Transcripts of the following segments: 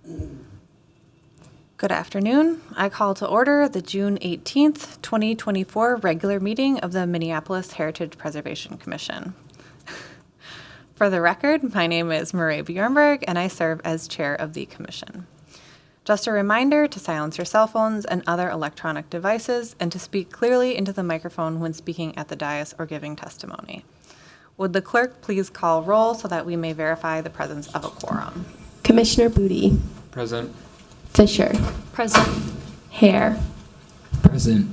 Good afternoon. I call to order the June 18th, 2024 regular meeting of the Minneapolis Heritage Preservation Commission. For the record, my name is Marie Bjornberg, and I serve as chair of the commission. Just a reminder to silence your cell phones and other electronic devices and to speak clearly into the microphone when speaking at the dais or giving testimony. Would the clerk please call roll so that we may verify the presence of a quorum? Commissioner Booty. Present. Fisher. Present. Hare. Present.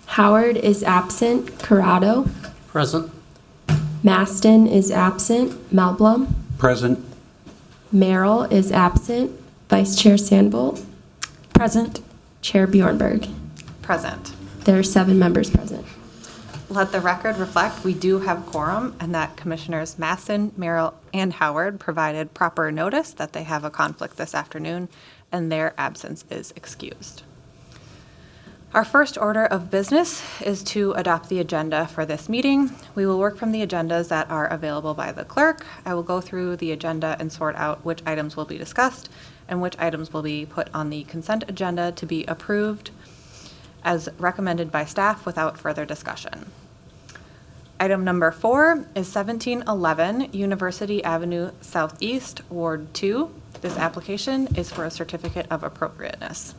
Howard is absent. Corrado. Present. Maston is absent. Melblom. Present. Merrill is absent. Vice Chair Sandbolt. Present. Chair Bjornberg. Present. There are 7 members present. Let the record reflect we do have quorum and that Commissioners Maston, Merrill, and Howard provided proper notice that they have a conflict this afternoon and their absence is excused. Our first order of business is to adopt the agenda for this meeting. We will work from the agendas that are available by the clerk. I will go through the agenda and sort out which items will be discussed and which items will be put on the consent agenda to be approved as recommended by staff without further discussion. Item number 4 is 1711 University Avenue Southeast, Ward 2. This application is for a certificate of appropriateness.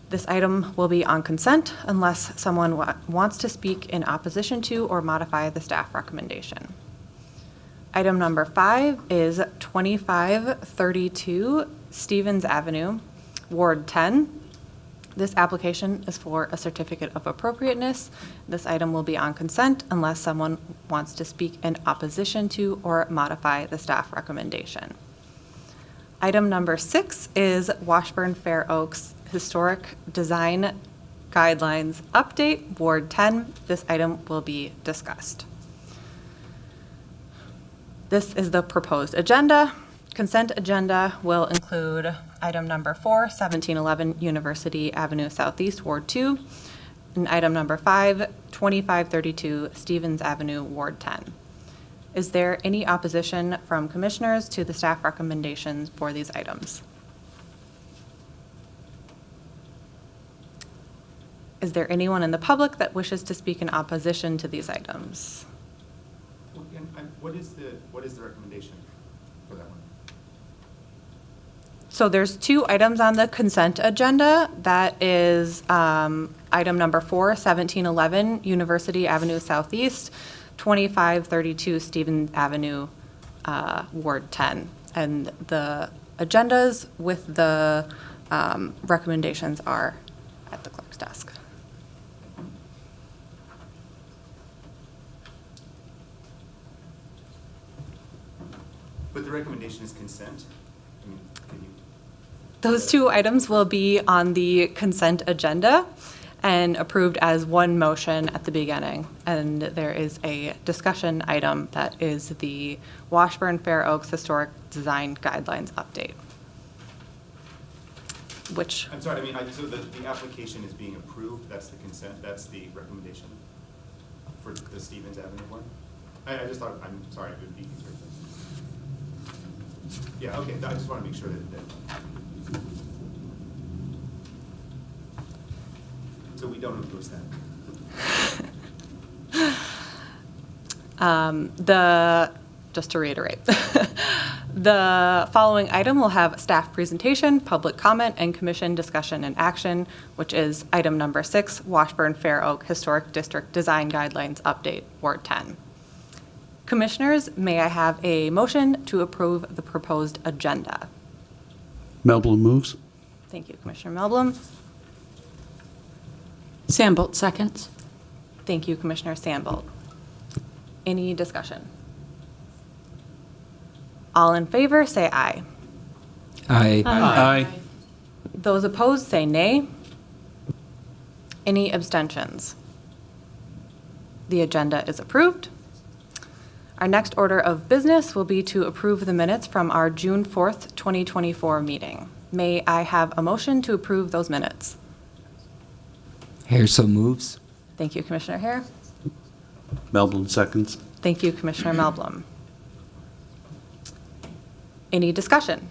This item will be on consent unless someone wants to speak in opposition to or modify the staff recommendation. Item number 5 is 2532 Stevens Avenue, Ward 10. This application is for a certificate of appropriateness. This item will be on consent unless someone wants to speak in opposition to or modify the staff recommendation. Item number 6 is Washburn Fair Oaks Historic Design Guidelines Update, Ward 10. This item will be discussed. This is the proposed agenda. Consent agenda will include item number 4, 1711 University Avenue Southeast, Ward 2, and item number 5, 2532 Stevens Avenue, Ward 10. Is there any opposition from commissioners to the staff recommendations for these items? Is there anyone in the public that wishes to speak in opposition to these items? What is the recommendation for that one? So there's 2 items on the consent agenda. That is item number 4, 1711 University Avenue Southeast, 2532 Stevens Avenue, Ward 10. And the agendas with the recommendations are at the clerk's desk. But the recommendation is consent? I mean, can you? Those 2 items will be on the consent agenda and approved as one motion at the beginning. And there is a discussion item that is the Washburn Fair Oaks Historic Design Guidelines Update. Which, I'm sorry, I mean, so the application is being approved, that's the consent, that's the recommendation for the Stevens Avenue one? I just thought, I'm sorry, it would be easier. Yeah, okay, I just want to make sure that so we don't oppose that. Just to reiterate, the following item will have staff presentation, public comment, and commission discussion and action, which is item number 6, Washburn Fair Oak Historic District Design Guidelines Update, Ward 10. Commissioners, may I have a motion to approve the proposed agenda? Melblom moves. Thank you, Commissioner Melblom. Sandbolt seconds. Thank you, Commissioner Sandbolt. Any discussion? All in favor, say aye. Aye. Aye. Those opposed, say nay. Any abstentions? The agenda is approved. Our next order of business will be to approve the minutes from our June 4th, 2024 meeting. May I have a motion to approve those minutes? Hare so moves. Thank you, Commissioner Hare. Melblom seconds. Thank you, Commissioner Melblom. Any discussion?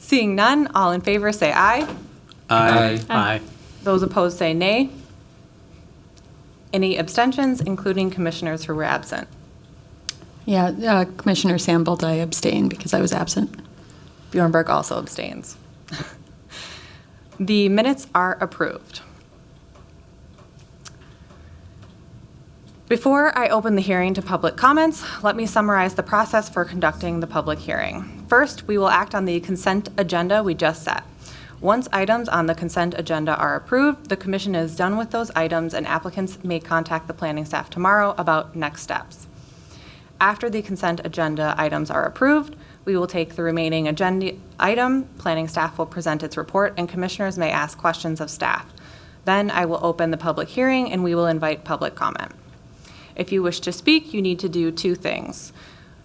Seeing none, all in favor say aye. Aye. Aye. Those opposed say nay. Any abstentions, including commissioners who were absent? Yeah, Commissioner Sambold, I abstain because I was absent. Bjornberg also abstains. The minutes are approved. Before I open the hearing to public comments, let me summarize the process for conducting the public hearing. First, we will act on the consent agenda we just set. Once items on the consent agenda are approved, the commission is done with those items and applicants may contact the planning staff tomorrow about next steps. After the consent agenda items are approved, we will take the remaining agenda item, planning staff will present its report, and commissioners may ask questions of staff. Then I will open the public hearing and we will invite public comment. If you wish to speak, you need to do two things.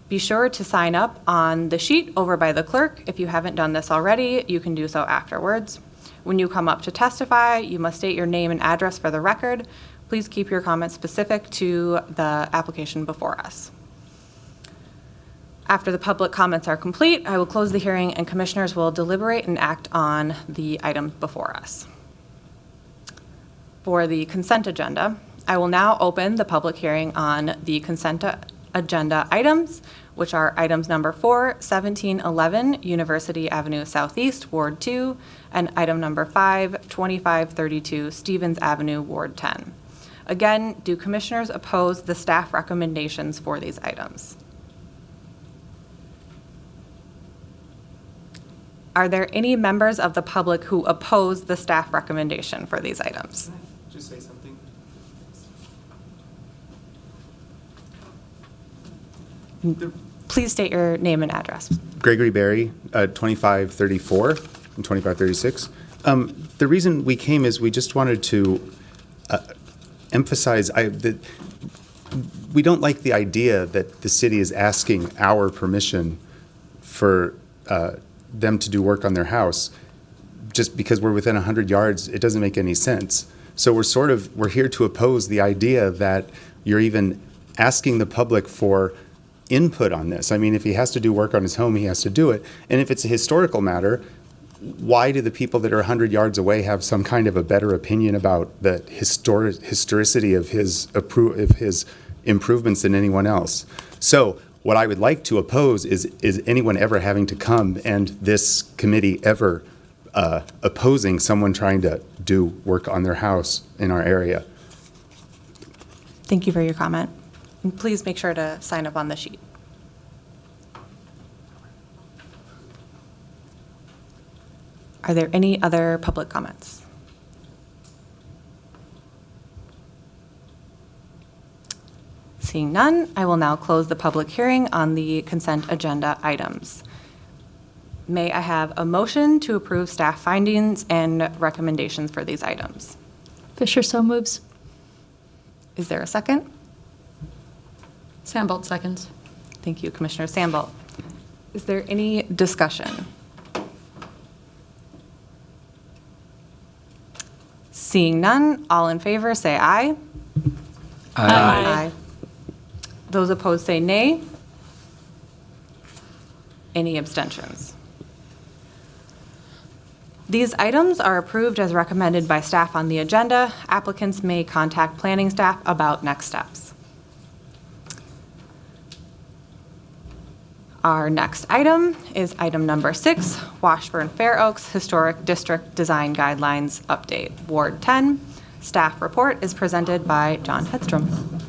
Be sure to sign up on the sheet over by the clerk. If you haven't done this already, you can do so afterwards. When you come up to testify, you must state your name and address for the record. Please keep your comments specific to the application before us. After the public comments are complete, I will close the hearing and commissioners will deliberate and act on the item before us. For the consent agenda, I will now open the public hearing on the consent agenda items, which are items number 4, 1711 University Avenue Southeast, Ward 2, and item number 5, 2532 Stevens Avenue, Ward 10. Again, do commissioners oppose the staff recommendations for these items? Are there any members of the public who oppose the staff recommendation for these items? Can I just say something? Please state your name and address. Gregory Berry, 2534 and 2536. The reason we came is we just wanted to emphasize that we don't like the idea that the city is asking our permission for them to do work on their house. Just because we're within 100 yards, it doesn't make any sense. So we're here to oppose the idea that you're even asking the public for input on this. I mean, if he has to do work on his home, he has to do it. And if it's a historical matter, why do the people that are 100 yards away have some kind of a better opinion about the historicity of his improvements than anyone else? So what I would like to oppose is anyone ever having to come and this committee ever opposing someone trying to do work on their house in our area. Thank you for your comment. And please make sure to sign up on the sheet. Are there any other public comments? Seeing none, I will now close the public hearing on the consent agenda items. May I have a motion to approve staff findings and recommendations for these items? Fisher so moves. Is there a second? Sambold seconds. Thank you, Commissioner Sambold. Is there any discussion? Seeing none, all in favor say aye. Aye. Those opposed say nay. Any abstentions? These items are approved as recommended by staff on the agenda. Applicants may contact planning staff about next steps. Our next item is item number 6, Washburn Fair Oaks Historic District Design Guidelines Update, Ward 10. Staff report is presented by John Hedstrom.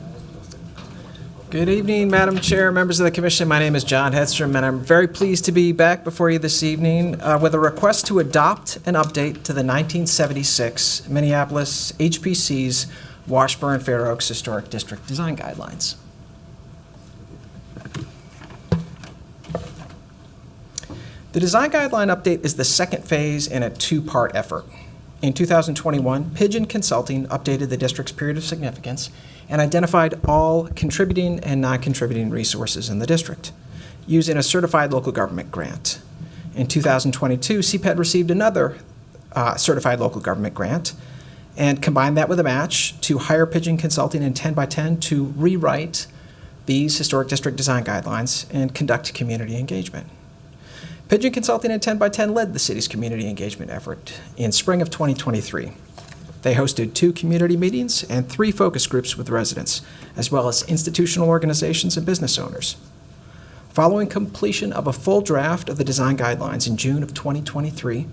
Good evening, Madam Chair, members of the Commission. My name is John Hedstrom, and I'm very pleased to be back before you this evening with a request to adopt an update to the 1976 Minneapolis HPC's Washburn Fair Oaks Historic District Design Guidelines. The design guideline update is the second phase in a two-part effort. In 2021, Pigeon Consulting updated the district's period of significance and identified all contributing and non-contributing resources in the district using a certified local government grant. In 2022, CPED received another certified local government grant and combined that with a match to hire Pigeon Consulting and 10 by 10 to rewrite these historic district design guidelines and conduct community engagement. Pigeon Consulting and 10 by 10 led the city's community engagement effort in spring of 2023. They hosted 2 community meetings and 3 focus groups with residents, as well as institutional organizations and business owners. Following completion of a full draft of the design guidelines in June of 2023,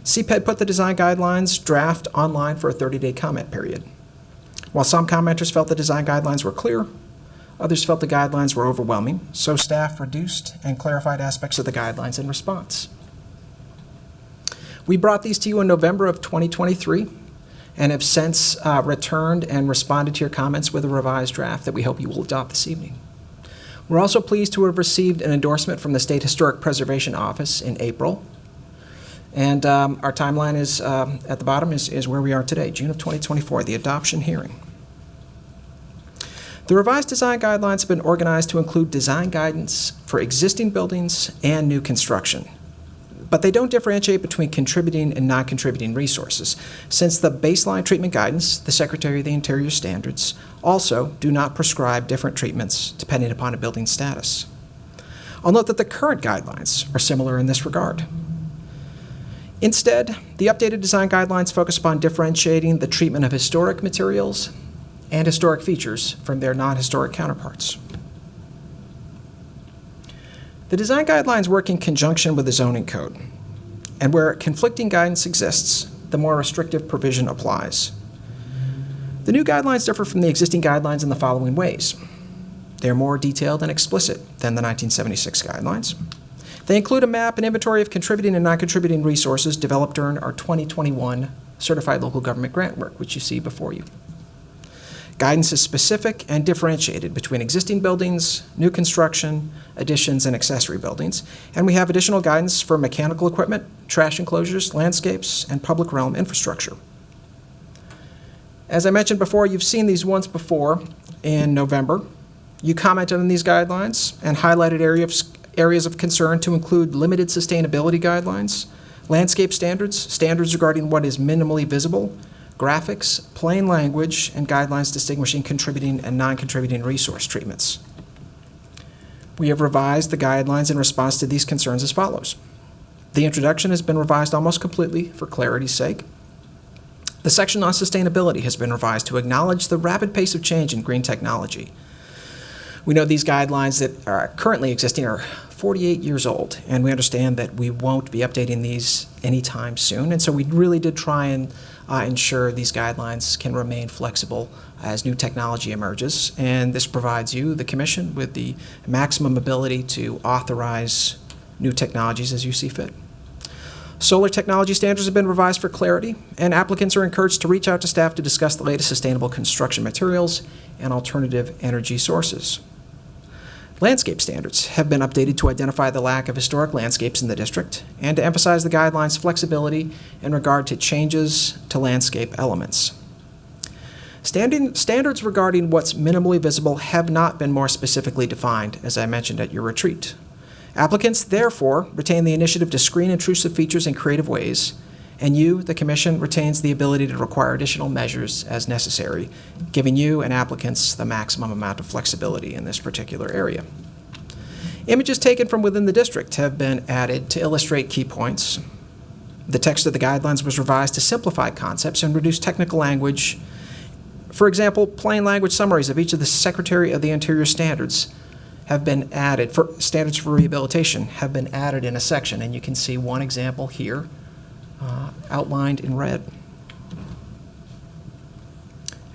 CPED put the design guidelines draft online for a 30-day comment period. While some commenters felt the design guidelines were clear, others felt the guidelines were overwhelming, so staff reduced and clarified aspects of the guidelines in response. We brought these to you in November of 2023 and have since returned and responded to your comments with a revised draft that we hope you will adopt this evening. We're also pleased to have received an endorsement from the State Historic Preservation Office in April. And our timeline is, at the bottom, is where we are today, June of 2024, the adoption hearing. The revised design guidelines have been organized to include design guidance for existing buildings and new construction. But they don't differentiate between contributing and non-contributing resources, since the baseline treatment guidance, the Secretary of the Interior standards, also do not prescribe different treatments depending upon a building's status. I'll note that the current guidelines are similar in this regard. Instead, the updated design guidelines focus upon differentiating the treatment of historic materials and historic features from their non-historic counterparts. The design guidelines work in conjunction with the zoning code, and where conflicting guidance exists, the more restrictive provision applies. The new guidelines differ from the existing guidelines in the following ways. They are more detailed and explicit than the 1976 guidelines. They include a map and inventory of contributing and non-contributing resources developed during our 2021 Certified Local Government Grant work, which you see before you. Guidance is specific and differentiated between existing buildings, new construction, additions, and accessory buildings, and we have additional guidance for mechanical equipment, trash enclosures, landscapes, and public realm infrastructure. As I mentioned before, you've seen these once before in November. You commented on these guidelines and highlighted areas of concern to include limited sustainability guidelines, landscape standards, standards regarding what is minimally visible, graphics, plain language, and guidelines distinguishing contributing and non-contributing resource treatments. We have revised the guidelines in response to these concerns as follows. The introduction has been revised almost completely for clarity's sake. The section on sustainability has been revised to acknowledge the rapid pace of change in green technology. We know these guidelines that are currently existing are 48 years old, and we understand that we won't be updating these anytime soon, and so we really did try and ensure these guidelines can remain flexible as new technology emerges, and this provides you, the Commission, with the maximum ability to authorize new technologies as you see fit. Solar technology standards have been revised for clarity, and applicants are encouraged to reach out to staff to discuss the latest sustainable construction materials and alternative energy sources. Landscape standards have been updated to identify the lack of historic landscapes in the district and to emphasize the guidelines' flexibility in regard to changes to landscape elements. Standards regarding what's minimally visible have not been more specifically defined, as I mentioned at your retreat. Applicants, therefore, retain the initiative to screen intrusive features in creative ways, and you, the Commission, retains the ability to require additional measures as necessary, giving you and applicants the maximum amount of flexibility in this particular area. Images taken from within the district have been added to illustrate key points. The text of the guidelines was revised to simplify concepts and reduce technical language. For example, plain language summaries of each of the Secretary of the Interior standards have been added, for standards for rehabilitation have been added in a section, and you can see one example here outlined in red.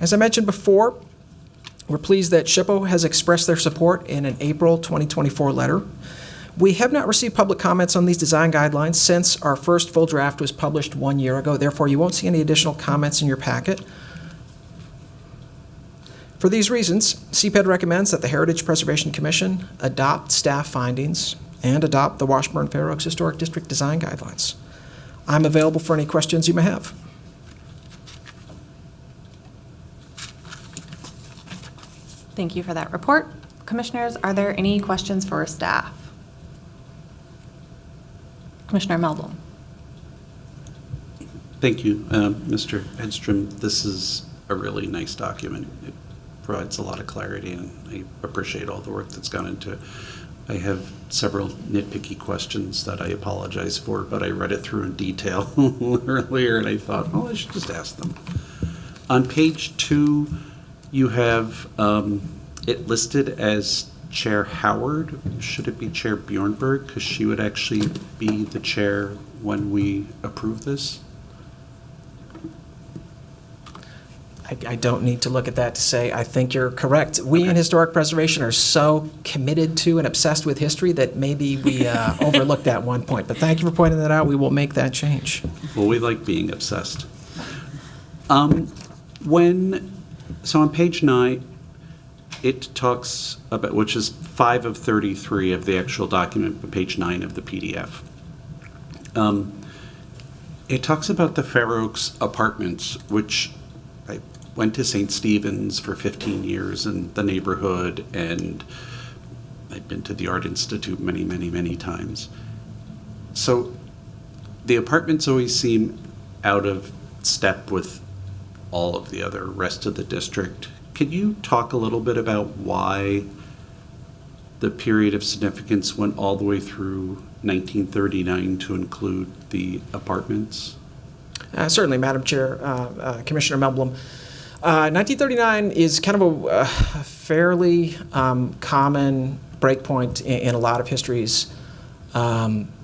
As I mentioned before, we're pleased that SHPO has expressed their support in an April 2024 letter. We have not received public comments on these design guidelines since our first full draft was published 1 year ago. Therefore, you won't see any additional comments in your packet. For these reasons, CPED recommends that the Heritage Preservation Commission adopt staff findings and adopt the Washburn-Fair Oaks Historic District Design Guidelines. I'm available for any questions you may have. Thank you for that report. Commissioners, are there any questions for staff? Commissioner Meldrum. Thank you, Mr. Edstrom. This is a really nice document. It provides a lot of clarity, and I appreciate all the work that's gone into I have several nitpicky questions that I apologize for, but I read it through in detail earlier, and I thought, oh, I should just ask them. On page 2, you have it listed as Chair Howard. Should it be Chair Bjornberg? Because she would actually be the chair when we approve this. I don't need to look at that to say, I think you're correct. We in historic preservation are so committed to and obsessed with history that maybe we overlooked that one point. But thank you for pointing that out. We will make that change. Well, we like being obsessed. So on page 9, it talks about, which is 5 of 33 of the actual document, but page 9 of the PDF. It talks about the Fair Oaks Apartments, which I went to St. Stephen's for 15 years in the neighborhood, and I've been to the Art Institute many, many, many times. So the apartments always seem out of step with all of the other rest of the district. Could you talk a little bit about why the period of significance went all the way through 1939 to include the apartments? Certainly, Madam Chair, Commissioner Melblom. 1939 is kind of a fairly common breakpoint in a lot of histories,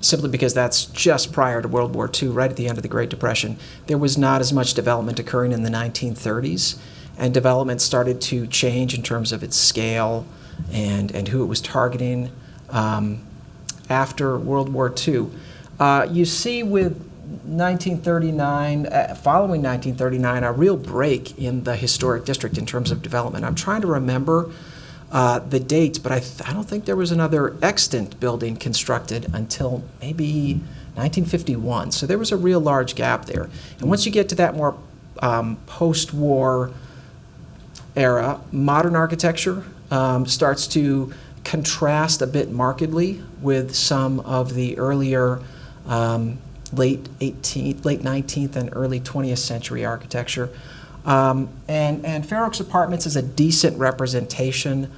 simply because that's just prior to World War II, right at the end of the Great Depression. There was not as much development occurring in the 1930s, and development started to change in terms of its scale and who it was targeting after World War II. You see with 1939, following 1939, a real break in the historic district in terms of development. I'm trying to remember the dates, but I don't think there was another extant building constructed until maybe 1951. So there was a real large gap there. And once you get to that more post-war era, modern architecture starts to contrast a bit markedly with some of the earlier late 19th and early 20th century architecture. And Fair Oaks Apartments is a decent representation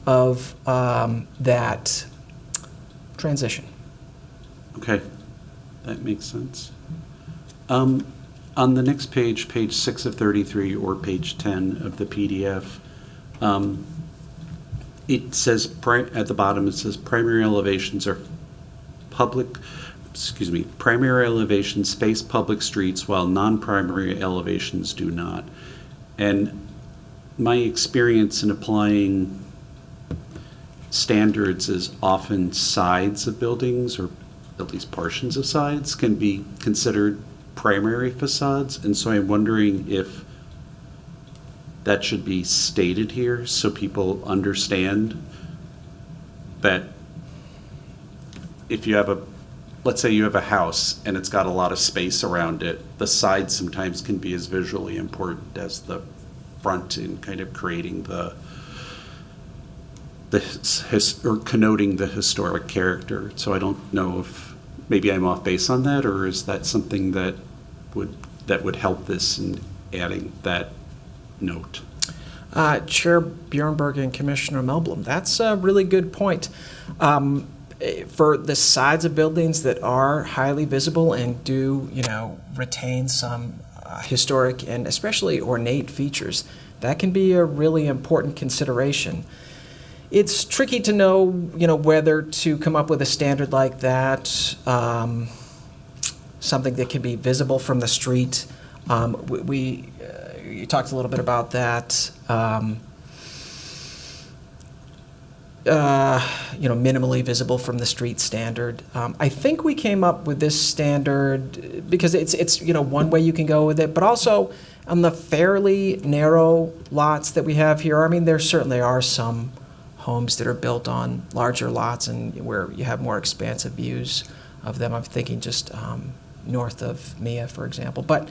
of that transition. Okay, that makes sense. On the next page, page 6 of 33 or page 10 of the PDF, it says, at the bottom, it says primary elevations are primary elevations face public streets while non-primary elevations do not. And my experience in applying standards is often sides of buildings, or at least portions of sides, can be considered primary facades. And so I'm wondering if that should be stated here so people understand that if you have let's say you have a house and it's got a lot of space around it, the sides sometimes can be as visually important as the front in kind of creating or connoting the historic character. So I don't know if maybe I'm off base on that, or is that something that would help this in adding that note? Chair Bjornberg and Commissioner Melblom, that's a really good point. For the sides of buildings that are highly visible and do, retain some historic and especially ornate features, that can be a really important consideration. It's tricky to know, whether to come up with a standard like that, something that can be visible from the street. You talked a little bit about that. Minimally visible from the street standard. I think we came up with this standard because it's one way you can go with it, but also on the fairly narrow lots that we have here. There certainly are some homes that are built on larger lots and where you have more expansive views of them. I'm thinking just north of Mia, for example. But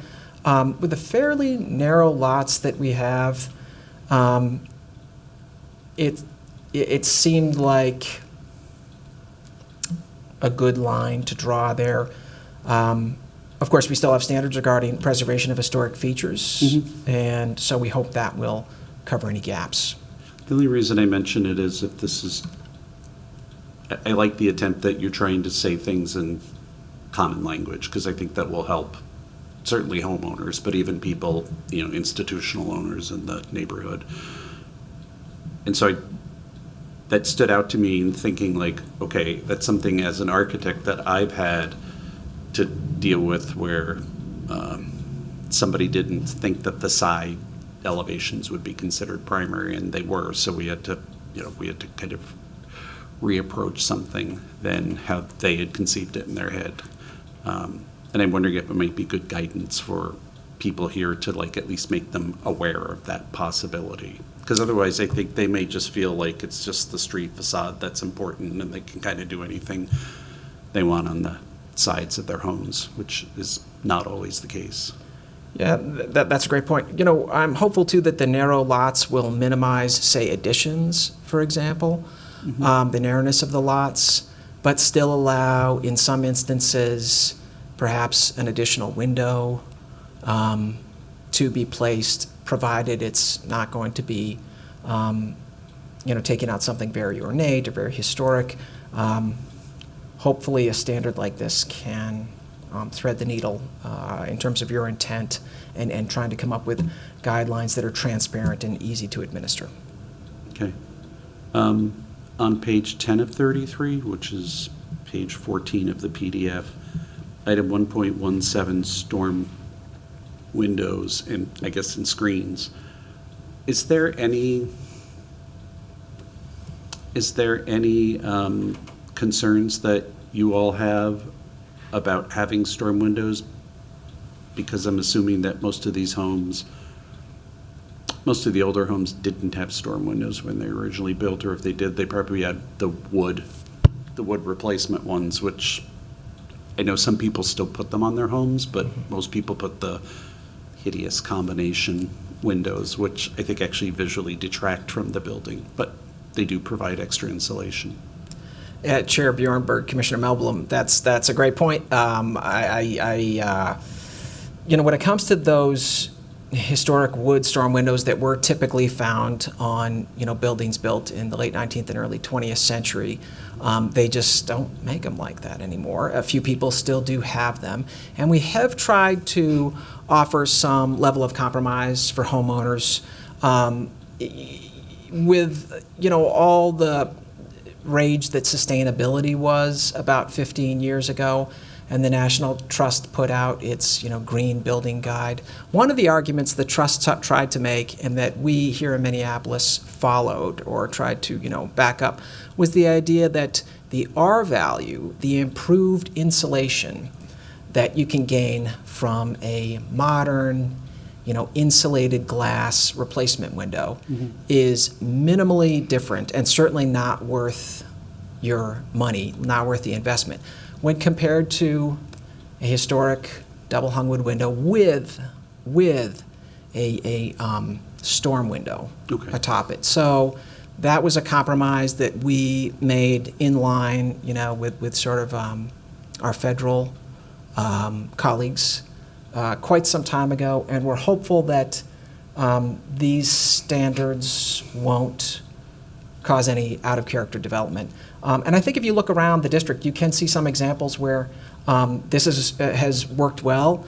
with the fairly narrow lots that we have, it seemed like a good line to draw there. Of course, we still have standards regarding preservation of historic features, and so we hope that will cover any gaps. The only reason I mention it is if this is I like the attempt that you're trying to say things in common language, because I think that will help certainly homeowners, but even people, institutional owners in the neighborhood. And so that stood out to me in thinking like, okay, that's something as an architect that I've had to deal with where somebody didn't think that the side elevations would be considered primary, and they were. So we had to kind of reapproach something than how they had conceived it in their head. And I'm wondering if it might be good guidance for people here to like at least make them aware of that possibility. Because otherwise I think they may just feel like it's just the street facade that's important and they can kind of do anything they want on the sides of their homes, which is not always the case. Yeah, that's a great point. I'm hopeful too that the narrow lots will minimize, say, additions, for example, the narrowness of the lots, but still allow, in some instances, perhaps an additional window to be placed, provided it's not going to be, taking out something very ornate or very historic. Hopefully, a standard like this can thread the needle in terms of your intent and trying to come up with guidelines that are transparent and easy to administer. Okay. On page 10 of 33, which is page 14 of the PDF, item 1.17, storm windows and I guess in screens. Is there any concerns that you all have about having storm windows? Because I'm assuming that most of the older homes didn't have storm windows when they were originally built, or if they did, they probably had the wood replacement ones, which I know some people still put them on their homes, but most people put the hideous combination windows, which I think actually visually detract from the building, but they do provide extra insulation. Chair Bjornberg, Commissioner Melblom, that's a great point. When it comes to those historic wood storm windows that were typically found on, buildings built in the late 19th and early 20th century, they just don't make them like that anymore. A few people still do have them, and we have tried to offer some level of compromise for homeowners with, all the rage that sustainability was about 15 years ago, and the National Trust put out its, green building guide. One of the arguments the Trust tried to make, and that we here in Minneapolis followed or tried to, back up, was the idea that the R value, the improved insulation that you can gain from a modern, insulated glass replacement window is minimally different and certainly not worth your money, not worth the investment, when compared to a historic double hung wood window with a storm window atop it. So that was a compromise that we made in line, with sort of our federal colleagues quite some time ago, and we're hopeful that these standards won't cause any out-of-character development. And I think if you look around the district, you can see some examples where this has worked well,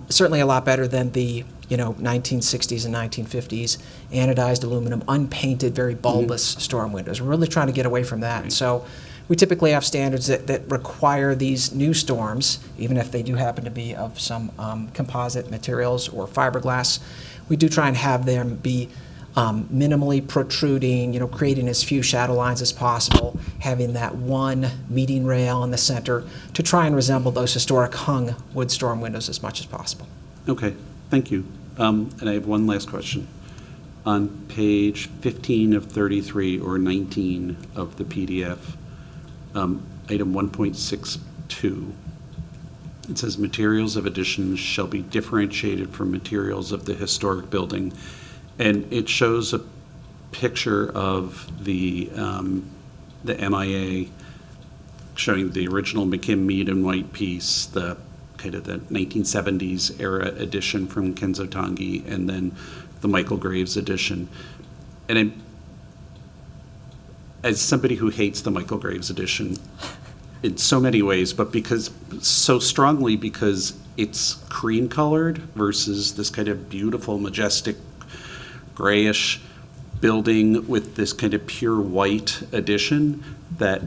certainly a lot better than the 1960s and 1950s anodized aluminum, unpainted, very bulbous storm windows. We're really trying to get away from that. And so we typically have standards that require these new storms, even if they do happen to be of some composite materials or fiberglass. We do try and have them be minimally protruding, creating as few shadow lines as possible, having that one meeting rail in the center to try and resemble those historic hung wood storm windows as much as possible. Okay, thank you. And I have one last question. On page 15 of 33 or 19 of the PDF, item 1.62, it says materials of additions shall be differentiated from materials of the historic building. And it shows a picture of the MIA showing the original McKim Mead and White piece, the kind of the 1970s era edition from Kenzo Tange, and then the Michael Graves edition. And as somebody who hates the Michael Graves edition in so many ways, but so strongly because it's cream colored versus this kind of beautiful, majestic, grayish building with this kind of pure white addition that,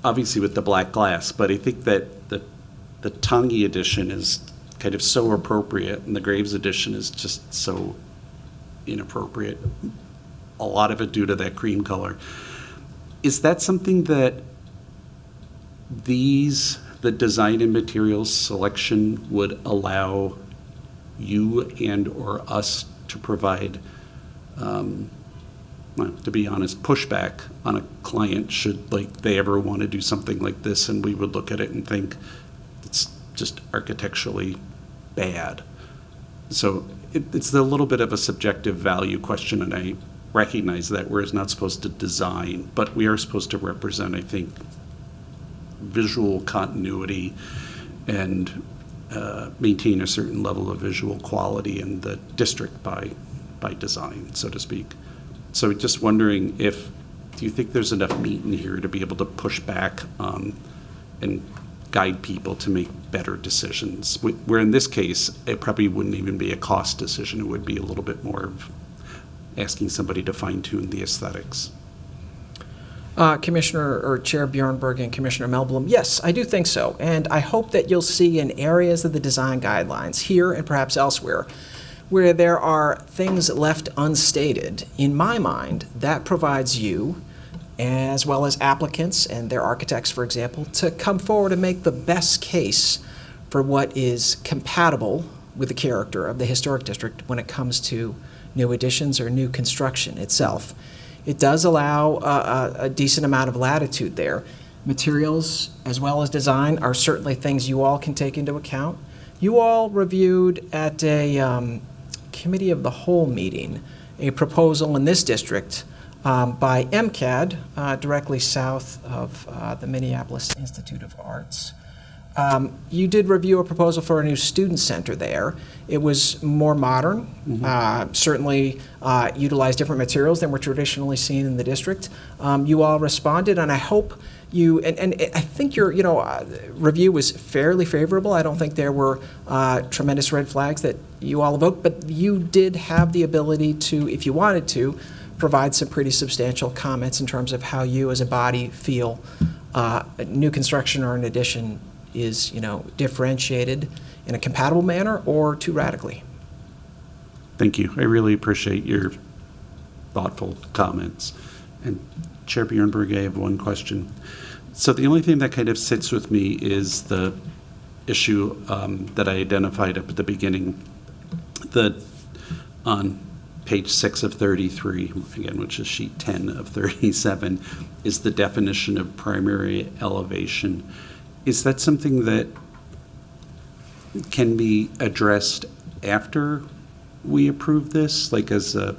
obviously with the black glass, but I think that the Tangi edition is kind of so appropriate and the Graves edition is just so inappropriate. A lot of it due to that cream color. Is that something that the design and materials selection would allow you and or us to provide, well, to be honest, pushback on a client should they ever want to do something like this, and we would look at it and think it's just architecturally bad. So it's a little bit of a subjective value question, and I recognize that we're not supposed to design, but we are supposed to represent, I think, visual continuity and maintain a certain level of visual quality in the district by design, so to speak. So just wondering do you think there's enough meat in here to be able to push back and guide people to make better decisions? Where in this case, it probably wouldn't even be a cost decision. It would be a little bit more of asking somebody to fine-tune the aesthetics. Commissioner or Chair Bjornberg and Commissioner Melblom, yes, I do think so. And I hope that you'll see in areas of the design guidelines, here and perhaps elsewhere, where there are things left unstated. In my mind, that provides you, as well as applicants and their architects, for example, to come forward and make the best case for what is compatible with the character of the historic district when it comes to new additions or new construction itself. It does allow a decent amount of latitude there. Materials as well as design are certainly things you all can take into account. You all reviewed at a committee of the whole meeting a proposal in this district by MCAD, directly south of the Minneapolis Institute of Arts. You did review a proposal for a new student center there. It was more modern, certainly utilized different materials than were traditionally seen in the district. You all responded, and I hope and I think your review was fairly favorable. I don't think there were tremendous red flags that you all evoked, but you did have the ability to, if you wanted to, provide some pretty substantial comments in terms of how you as a body feel new construction or an addition is, differentiated in a compatible manner or too radically. Thank you. I really appreciate your thoughtful comments. And Chair Bjornberg, I have one question. So the only thing that kind of sits with me is the issue that I identified up at the beginning, on page 6 of 33, again, which is sheet 10 of 37, is the definition of primary elevation. Is that something that can be addressed after we approve this, like as an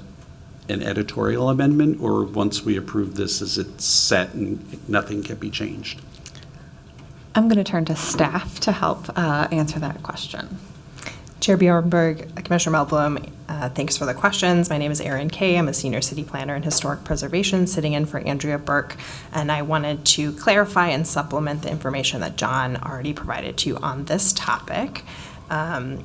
editorial amendment, or once we approve this, is it set and nothing can be changed? I'm going to turn to staff to help answer that question. Chair Bjornberg, Commissioner Melblom, thanks for the questions. My name is Erin Kay. I'm a senior city planner in historic preservation, sitting in for Andrea Burke, and I wanted to clarify and supplement the information that John already provided to you on this topic. The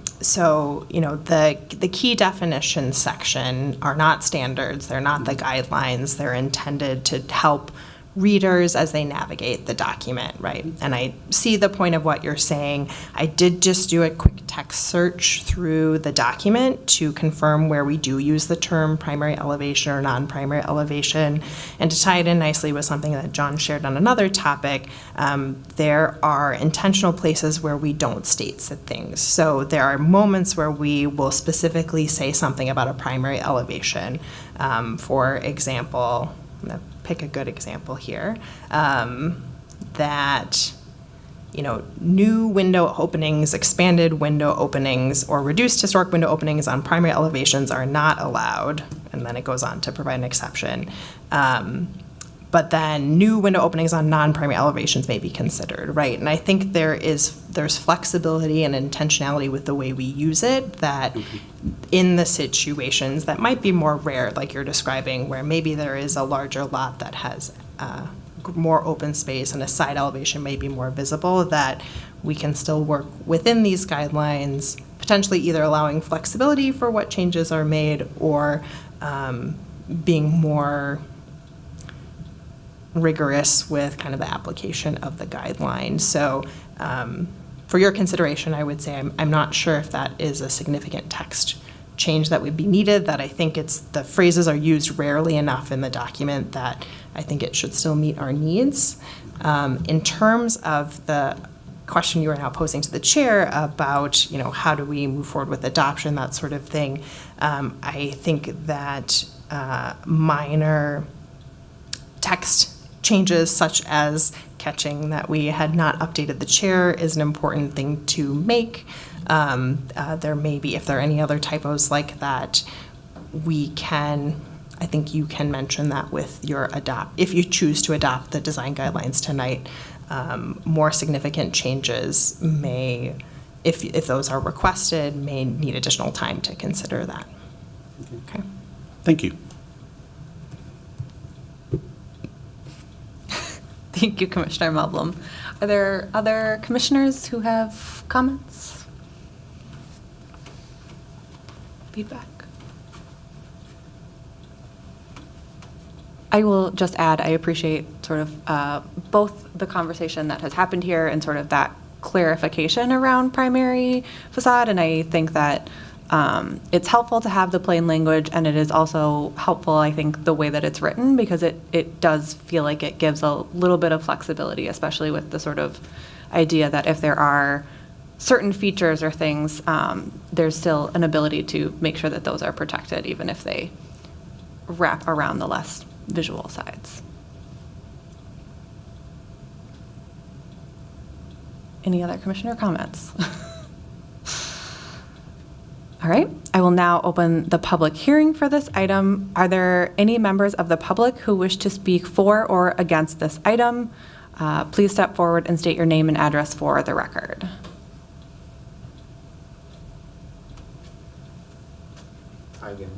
key definition section are not standards. They're not the guidelines. They're intended to help readers as they navigate the document, right? And I see the point of what you're saying. I did just do a quick text search through the document to confirm where we do use the term primary elevation or non-primary elevation. And to tie it in nicely with something that John shared on another topic, there are intentional places where we don't state said things. So there are moments where we will specifically say something about a primary elevation. For example, I'm going to pick a good example here, that new window openings, expanded window openings, or reduced historic window openings on primary elevations are not allowed, and then it goes on to provide an exception. But then new window openings on non-primary elevations may be considered, right? And I think there's flexibility and intentionality with the way we use it, that in the situations that might be more rare, like you're describing, where maybe there is a larger lot that has more open space and a side elevation may be more visible, that we can still work within these guidelines, potentially either allowing flexibility for what changes are made or being more rigorous with kind of the application of the guidelines. So for your consideration, I would say I'm not sure if that is a significant text change that would be needed, that I think the phrases are used rarely enough in the document that I think it should still meet our needs. In terms of the question you are now posing to the chair about, how do we move forward with adoption, that sort of thing, I think that minor text changes such as catching that we had not updated the chair is an important thing to make. There may be, if there are any other typos like that, I think you can mention that with your if you choose to adopt the design guidelines tonight. More significant changes may, if those are requested, may need additional time to consider that. Okay. Thank you. Thank you, Commissioner Melblom. Are there other commissioners who have comments? Feedback? I will just add, I appreciate sort of both the conversation that has happened here and sort of that clarification around primary facade, and I think that it's helpful to have the plain language, and it is also helpful, I think, the way that it's written, because it does feel like it gives a little bit of flexibility, especially with the sort of idea that if there are certain features or things, there's still an ability to make sure that those are protected, even if they wrap around the less visual sides. Any other commissioner comments? All right, I will now open the public hearing for this item. Are there any members of the public who wish to speak for or against this item? Please step forward and state your name and address for the record. Hi again.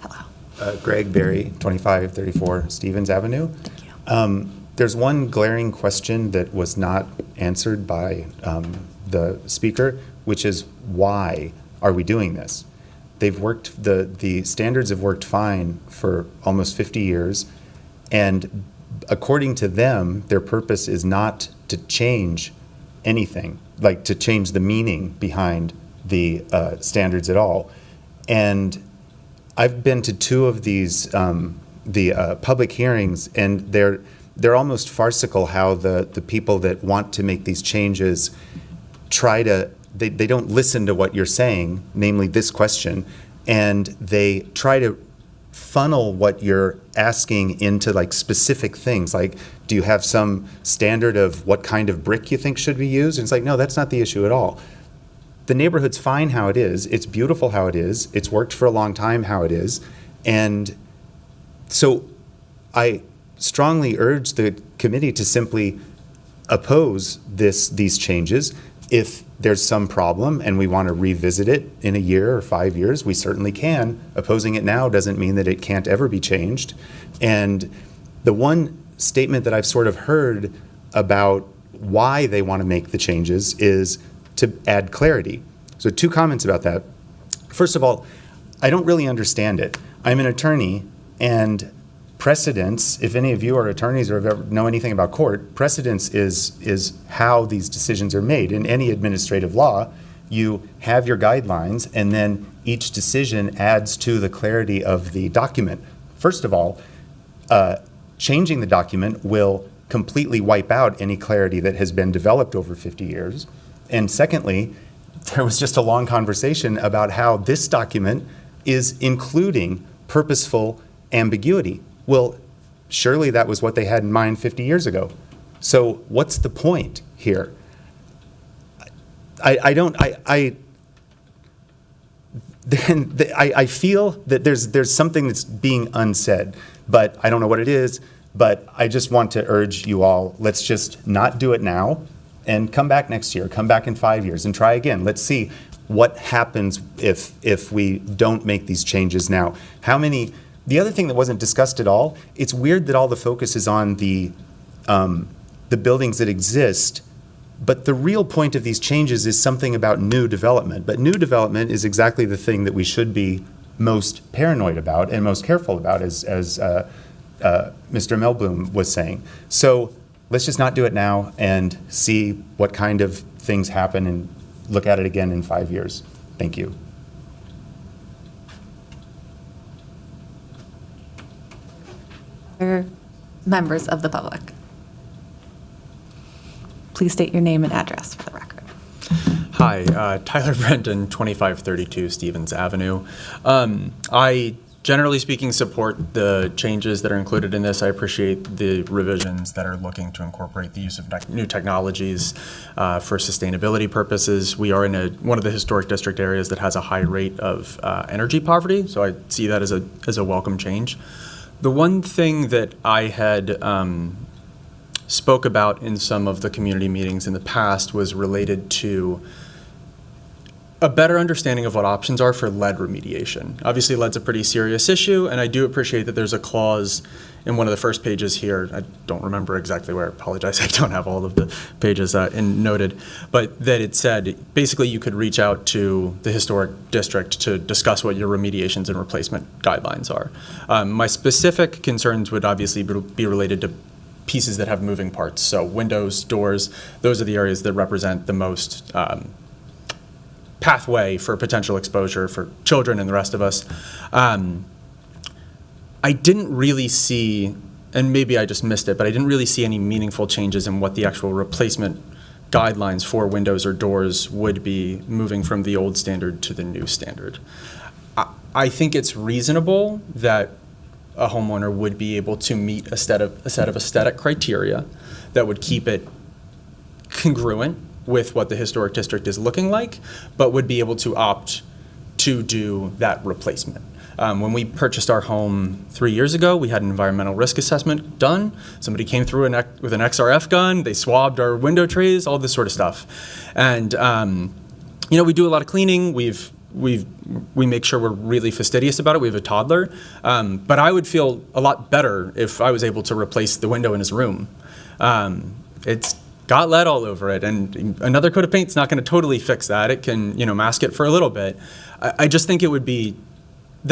Hello. Greg Berry, 2534 Stevens Avenue. Thank you. There's one glaring question that was not answered by the speaker, which is why are we doing this? They've worked, the standards have worked fine for almost 50 years, and according to them, their purpose is not to change anything, like to change the meaning behind the standards at all. And I've been to two of these public hearings, and they're almost farcical how the people that want to make these changes try to, they don't listen to what you're saying, namely this question, and they try to funnel what you're asking into like specific things, like do you have some standard of what kind of brick you think should be used? And it's like, no, that's not the issue at all. The neighborhood's fine how it is. It's beautiful how it is. It's worked for a long time how it is. And so I strongly urge the committee to simply oppose these changes. If there's some problem and we want to revisit it in a year or 5 years, we certainly can. Opposing it now doesn't mean that it can't ever be changed. And the one statement that I've sort of heard about why they want to make the changes is to add clarity. So 2 comments about that. First of all, I don't really understand it. I'm an attorney, and precedence, if any of you are attorneys or have ever know anything about court, precedence is how these decisions are made. In any administrative law, you have your guidelines, and then each decision adds to the clarity of the document. First of all, changing the document will completely wipe out any clarity that has been developed over 50 years. And secondly, there was just a long conversation about how this document is including purposeful ambiguity. Well, surely that was what they had in mind 50 years ago. So what's the point here? I feel that there's something that's being unsaid, but I don't know what it is. But I just want to urge you all, let's just not do it now and come back next year, come back in 5 years and try again. Let's see what happens if we don't make these changes now. How many, The other thing that wasn't discussed at all, it's weird that all the focus is on the buildings that exist, but the real point of these changes is something about new development. But new development is exactly the thing that we should be most paranoid about and most careful about, as Mr. Melblum was saying. So let's just not do it now and see what kind of things happen and look at it again in 5 years. Thank you. Other members of the public? Please state your name and address for the record. Hi, Tyler Brenton, 2532 Stevens Avenue. I, generally speaking, support the changes that are included in this. I appreciate the revisions that are looking to incorporate the use of new technologies for sustainability purposes. We are in one of the historic district areas that has a high rate of energy poverty, so I see that as a welcome change. The one thing that I had spoke about in some of the community meetings in the past was related to a better understanding of what options are for lead remediation. Obviously, lead's a pretty serious issue, and I do appreciate that there's a clause in one of the first pages here. I don't remember exactly where. I apologize. I don't have all of the pages noted, but that it said basically you could reach out to the historic district to discuss what your remediations and replacement guidelines are. My specific concerns would obviously be related to pieces that have moving parts. So windows, doors, those are the areas that represent the most pathway for potential exposure for children and the rest of us. I didn't really see, and maybe I just missed it, but I didn't really see any meaningful changes in what the actual replacement guidelines for windows or doors would be moving from the old standard to the new standard. I think it's reasonable that a homeowner would be able to meet a set of aesthetic criteria that would keep it congruent with what the historic district is looking like, but would be able to opt to do that replacement. When we purchased our home 3 years ago, we had an environmental risk assessment done. Somebody came through with an XRF gun, they swabbed our window trays, all this sort of stuff. And we do a lot of cleaning. We make sure we're really fastidious about it. We have a toddler. But I would feel a lot better if I was able to replace the window in his room. It's got lead all over it, and another coat of paint's not going to totally fix that. It can, mask it for a little bit. I just think that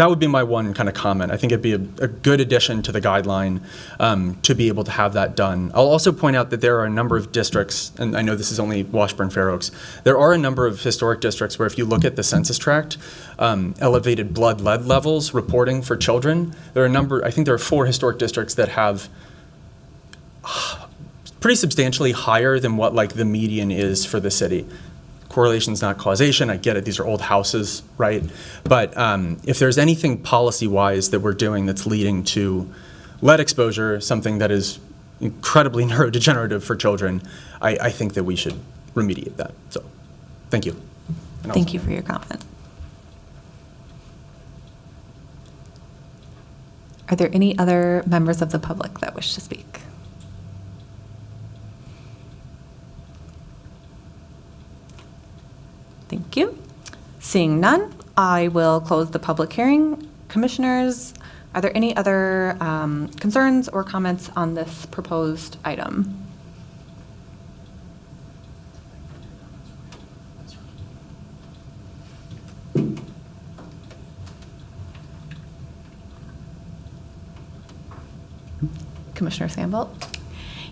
would be my one kind of comment. I think it'd be a good addition to the guideline to be able to have that done. I'll also point out that there are a number of districts, and I know this is only Washburn Fair Oaks, there are a number of historic districts where if you look at the census tract, elevated blood lead levels reporting for children, I think there are 4 historic districts that have pretty substantially higher than what the median is for the city. Correlation's not causation. I get it. These are old houses, right? But if there's anything policy-wise that we're doing that's leading to lead exposure, something that is incredibly neurodegenerative for children, I think that we should remediate that. So, thank you. Thank you for your comment. Are there any other members of the public that wish to speak? Thank you. Seeing none, I will close the public hearing. Commissioners, are there any other concerns or comments on this proposed item? Commissioner Sandbolt?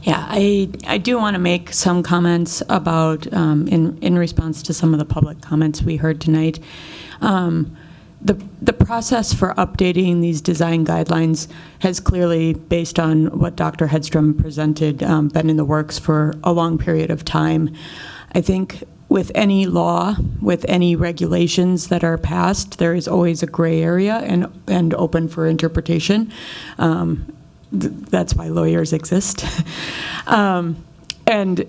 Yeah, I do want to make some comments about, in response to some of the public comments we heard tonight. The process for updating these design guidelines has clearly, based on what Dr. Hedstrom presented, been in the works for a long period of time. I think with any law, with any regulations that are passed, there is always a gray area and open for interpretation. That's why lawyers exist. And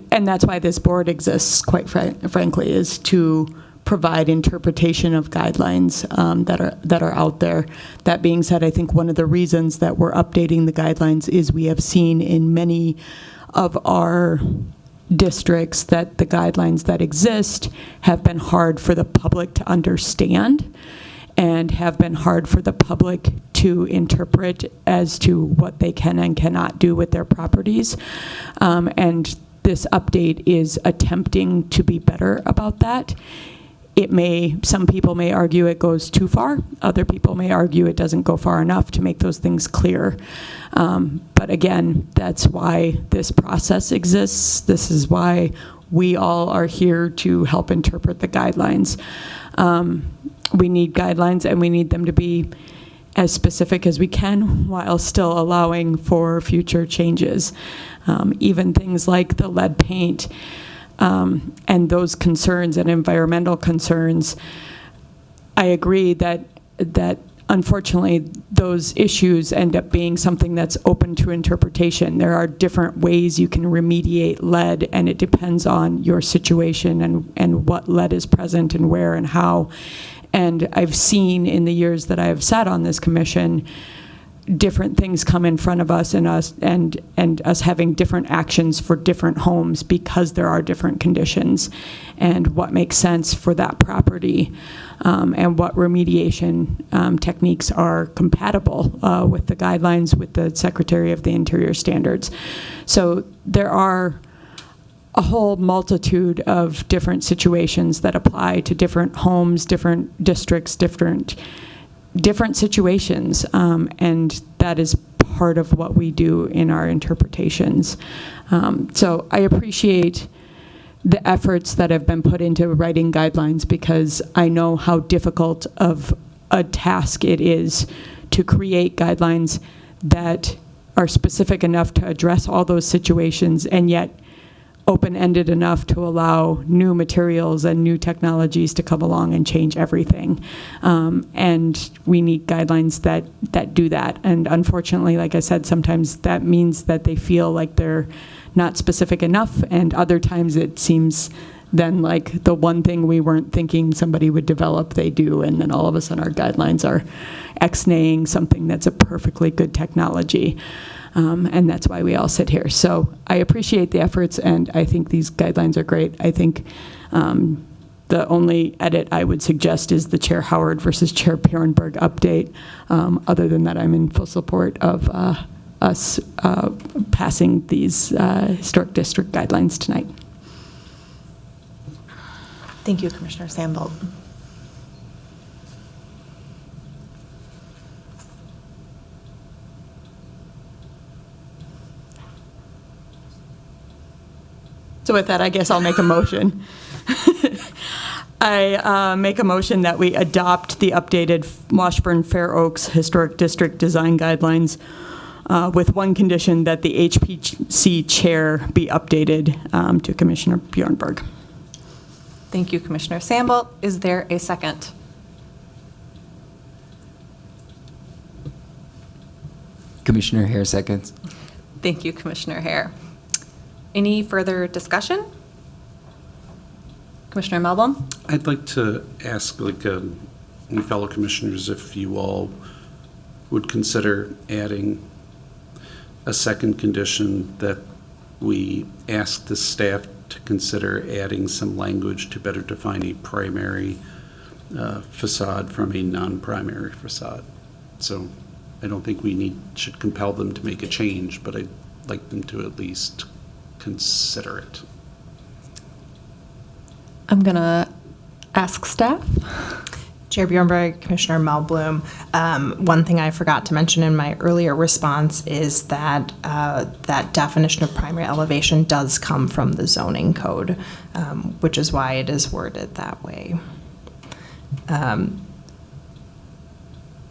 that's why this board exists, quite frankly, is to provide interpretation of guidelines that are out there. That being said, I think one of the reasons that we're updating the guidelines is we have seen in many of our districts that the guidelines that exist have been hard for the public to understand. and have been hard for the public to interpret as to what they can and cannot do with their properties. And this update is attempting to be better about that. Some people may argue it goes too far. Other people may argue it doesn't go far enough to make those things clear. But again, that's why this process exists. This is why we all are here to help interpret the guidelines. We need guidelines, and we need them to be as specific as we can while still allowing for future changes. Even things like the lead paint, and those concerns and environmental concerns, I agree that unfortunately those issues end up being something that's open to interpretation. There are different ways you can remediate lead, and it depends on your situation and what lead is present and where and how. And I've seen in the years that I have sat on this commission, different things come in front of us and us having different actions for different homes because there are different conditions and what makes sense for that property, and what remediation techniques are compatible with the guidelines with the Secretary of the Interior standards. So there are a whole multitude of different situations that apply to different homes, different districts, different situations, and that is part of what we do in our interpretations. So I appreciate the efforts that have been put into writing guidelines, because I know how difficult of a task it is to create guidelines that are specific enough to address all those situations and yet open-ended enough to allow new materials and new technologies to come along and change everything. And we need guidelines that do that. And unfortunately, like I said, sometimes that means that they feel like they're not specific enough, and other times it seems then like the one thing we weren't thinking somebody would develop, they do, and then all of a sudden our guidelines are ex-naying something that's a perfectly good technology. And that's why we all sit here. So I appreciate the efforts, and I think these guidelines are great. I think the only edit I would suggest is the Chair Howard versus Chair Bjornberg update. Other than that, I'm in full support of us passing these historic district guidelines tonight. Thank you, Commissioner Sandbolt. So with that, I guess I'll make a motion. I make a motion that we adopt the updated Washburn Fair Oaks Historic District Design Guidelines with one condition, that the HPC chair be updated to Commissioner Bjornberg. Thank you, Commissioner Sandbolt. Is there a second? Commissioner Hare seconds. Thank you, Commissioner Hare. Any further discussion? Commissioner Melblom? I'd like to ask, my fellow commissioners, if you all would consider adding a second condition that we ask the staff to consider adding some language to better define a primary facade from a non-primary facade. So I don't think we should compel them to make a change, but I'd like them to at least consider it. I'm going to ask staff. Chair Bjornberg, Commissioner Melblom, one thing I forgot to mention in my earlier response is that that definition of primary elevation does come from the zoning code, which is why it is worded that way.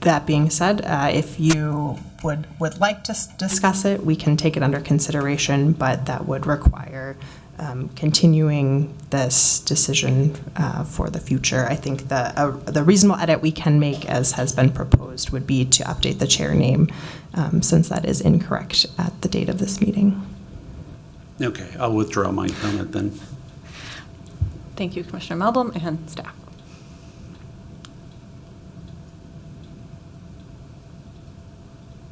That being said, if you would like to discuss it, we can take it under consideration, but that would require continuing this decision for the future. I think the reasonable edit we can make, as has been proposed, would be to update the chair name, since that is incorrect at the date of this meeting. Okay, I'll withdraw my comment then. Thank you, Commissioner Melblom and staff.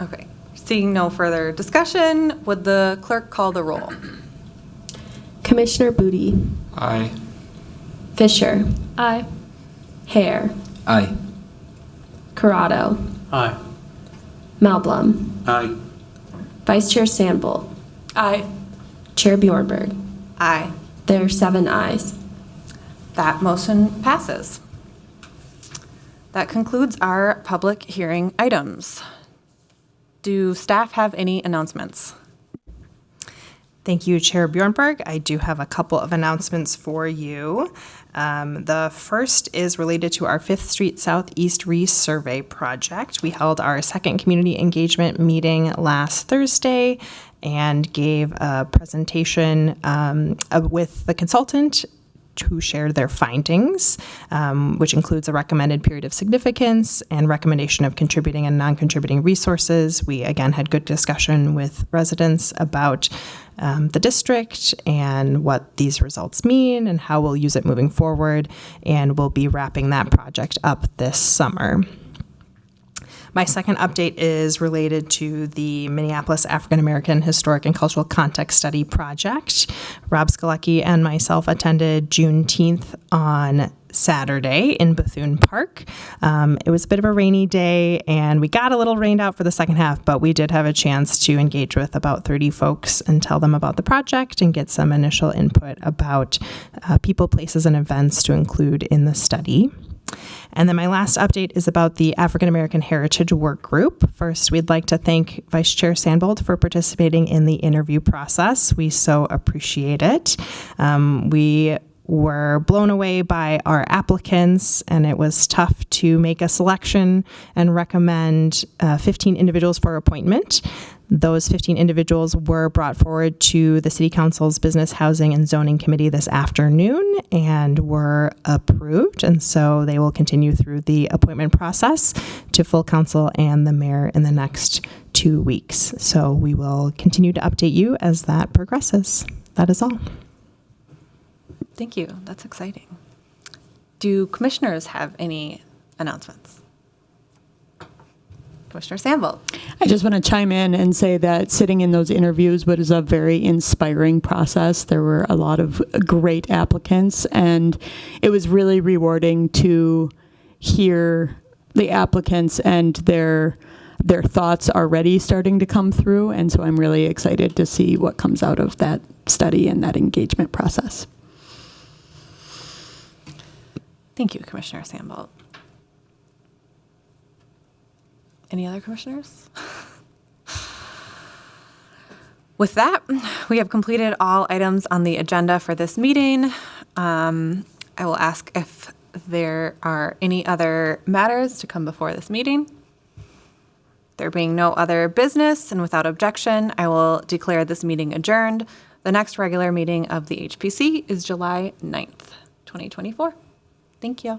Okay, seeing no further discussion, would the clerk call the roll? Commissioner Booty. Aye. Fisher. Aye. Hare. Aye. Corrado, Aye. Malblum, Aye. Vice Chair Sandbolt, Aye. Chair Bjornberg. Aye. There are 7 ayes. That motion passes. That concludes our public hearing items. Do staff have any announcements? Thank you, Chair Bjornberg. I do have a couple of announcements for you. The first is related to our 5th Street Southeast resurvey project. We held our second community engagement meeting last Thursday and gave a presentation with the consultant who shared their findings, which includes a recommended period of significance and recommendation of contributing and non-contributing resources. We, again, had good discussion with residents about the district and what these results mean and how we'll use it moving forward, and we'll be wrapping that project up this summer. My second update is related to the Minneapolis African American Historic and Cultural Context Study Project. Rob Skalecki and myself attended Juneteenth on Saturday in Bethune Park. It was a bit of a rainy day, and we got a little rained out for the second half, but we did have a chance to engage with about 30 folks and tell them about the project and get some initial input about people, places, and events to include in the study. And then my last update is about the African American Heritage Work Group. First, we'd like to thank Vice Chair Sandbolt for participating in the interview process. We so appreciate it. We were blown away by our applicants, and it was tough to make a selection and recommend 15 individuals for appointment. Those 15 individuals were brought forward to the City Council's Business, Housing, and Zoning Committee this afternoon and were approved. And so they will continue through the appointment process to full council and the mayor in the next 2 weeks. So we will continue to update you as that progresses. That is all. Thank you. That's exciting. Do commissioners have any announcements? Commissioner Sandbolt. I just want to chime in and say that sitting in those interviews was a very inspiring process. There were a lot of great applicants, and it was really rewarding to hear the applicants and their thoughts already starting to come through. And so I'm really excited to see what comes out of that study and that engagement process. Thank you, Commissioner Sandbolt. Any other commissioners? With that, we have completed all items on the agenda for this meeting. I will ask if there are any other matters to come before this meeting. There being no other business and without objection, I will declare this meeting adjourned. The next regular meeting of the HPC is July 9th, 2024. Thank you.